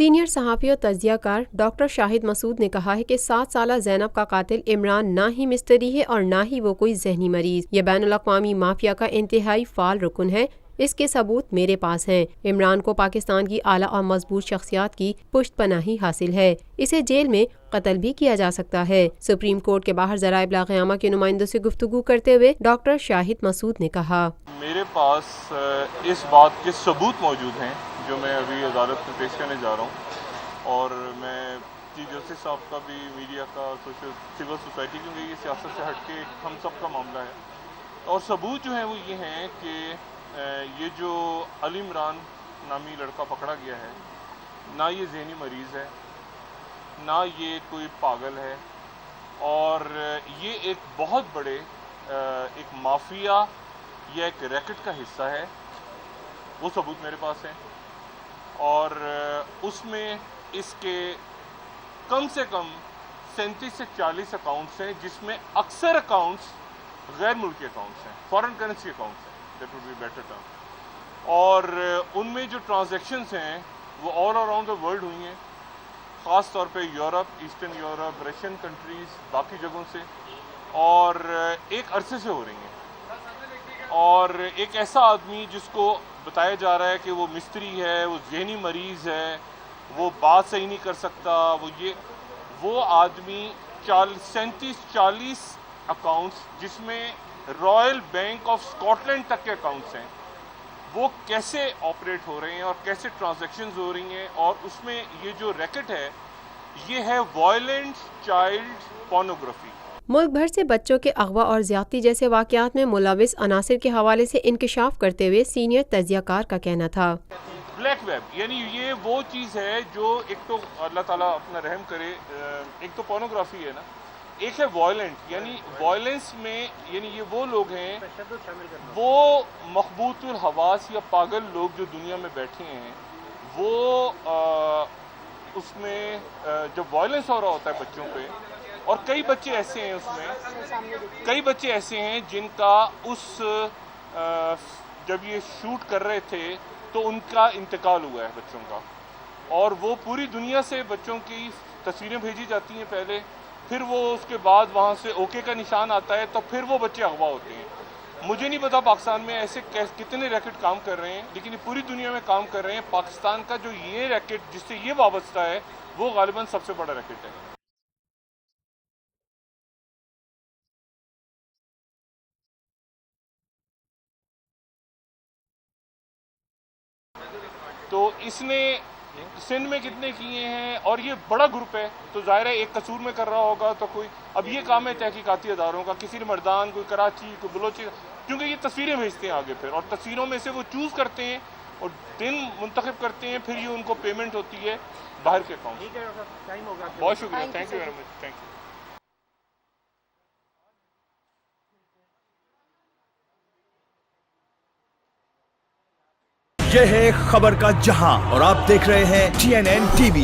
Senior صحافی اور تجزیہ کار ڈاکٹر شاہد مسعود نے کہا ہے کہ 7 سالہ زینب کا قاتل عمران نہ ہی مستری ہے اور نہ ہی وہ کوئی ذہنی مریض۔ یہ بین الاقوامی مافیا کا انتہائی فعال رکن ہے۔ اس کے ثبوت میرے پاس ہیں۔ عمران کو پاکستان کی اعلیٰ اور مضبوط شخصیات کی پشت پناہی حاصل ہے۔ اسے جیل میں قتل بھی کیا جا سکتا ہے۔ سپریم کورٹ کے باہر ذرائع ابلاغ عامہ کے نمائندوں سے گفتگو کرتے ہوئے ڈاکٹر شاہد مسعود نے کہا، میرے پاس اس بات کے ثبوت موجود ہیں جو میں ابھی عدالت میں پیش کرنے جا رہا ہوں، اور میں چیف جسٹس صاحب کا بھی، میڈیا کا، سول سوسائٹی، کیونکہ یہ سیاست سے ہٹ کے ہم سب کا معاملہ ہے، اور ثبوت جو ہیں وہ یہ ہیں کہ یہ جو علی عمران نامی لڑکا پکڑا گیا ہے، نہ یہ ذہنی مریض ہے، نہ یہ کوئی پاگل ہے، اور یہ ایک بہت بڑے ایک مافیا یا ایک ریکٹ کا حصہ ہے۔ وہ ثبوت میرے پاس ہیں، اور اس میں اس کے کم سے کم 37 سے 40 اکاؤنٹس ہیں، جس میں اکثر اکاؤنٹس غیر ملکی اکاؤنٹس ہیں، فارن کرنسی اکاؤنٹس ہیں، that would be better term, اور ان میں جو ٹرانزیکشنز ہیں وہ آل اراؤنڈ دا ورلڈ ہوئی ہیں، خاص طور پہ Europe, eastern Europe, Russian countries, باقی جگہوں سے، اور ایک عرصے سے ہو رہی ہیں۔ اور ایک ایسا آدمی جس کو بتایا جا رہا ہے کہ وہ مستری ہے، وہ ذہنی مریض ہے، وہ بات صحیح نہیں کر سکتا، وہ آدمی 37-40 اکاؤنٹس، جس میں Royal Bank of Scotland تک کے اکاؤنٹس ہیں، وہ کیسے آپریٹ ہو رہے ہیں اور کیسے ٹرانزیکشنز ہو رہی ہیں، اور اس میں یہ جو ریکٹ ہے یہ ہے وائلنٹ چائلڈ پورنوگرافی۔ ملک بھر سے بچوں کے اغوا اور زیادتی جیسے واقعات میں ملوث عناصر کے حوالے سے انکشاف کرتے ہوئے سینئر تجزیہ کار کا کہنا تھا، بلیک ویب یعنی یہ وہ چیز ہے جو ایک تو اللہ تعالیٰ اپنا رحم کرے، ایک تو پورنوگرافی ہے نا، ایک ہے وائلنٹ، یعنی وائلنس میں یعنی یہ وہ لوگ ہیں، وہ مخبوط الحواس یا پاگل لوگ جو دنیا میں بیٹھے ہیں، وہ اس میں جب وائلنس ہو رہا ہوتا ہے بچوں پہ، اور کئی بچے ایسے ہیں، اس میں کئی بچے ایسے ہیں جن کا جب یہ شوٹ کر رہے تھے تو ان کا انتقال ہوا ہے بچوں کا، اور وہ پوری دنیا سے بچوں کی تصویریں بھیجی جاتی ہیں پہلے، پھر وہ اس کے بعد وہاں سے اوکے کا نشان آتا ہے، تو پھر وہ بچے اغوا ہوتے ہیں۔ مجھے نہیں پتا پاکستان میں ایسے کتنے ریکٹ کام کر رہے ہیں، لیکن یہ پوری دنیا میں کام کر رہے ہیں۔ پاکستان کا جو یہ ریکٹ جس سے یہ وابستہ ہے وہ غالباً سب سے بڑا ریکٹ ہے۔ تو اس نے سندھ میں کتنے کیے ہیں، اور یہ بڑا گروپ ہے، تو ظاہر ہے ایک قصور میں کر رہا ہوگا، تو کوئی اب یہ کام ہے تحقیقاتی اداروں کا، کسی مردان، کوئی کراچی، کوئی بلوچی، کیونکہ یہ تصویریں بھیجتے ہیں آگے، پھر اور تصویروں میں سے وہ چوز کرتے ہیں اور دن منتخب کرتے ہیں، پھر یہ ان کو پیمنٹ ہوتی ہے باہر کے اکاؤنٹ۔ بہت شکریہ، thank you very much, thank you. یہ ہے خبر کا جہاں، اور آپ دیکھ رہے ہیں TNN TV۔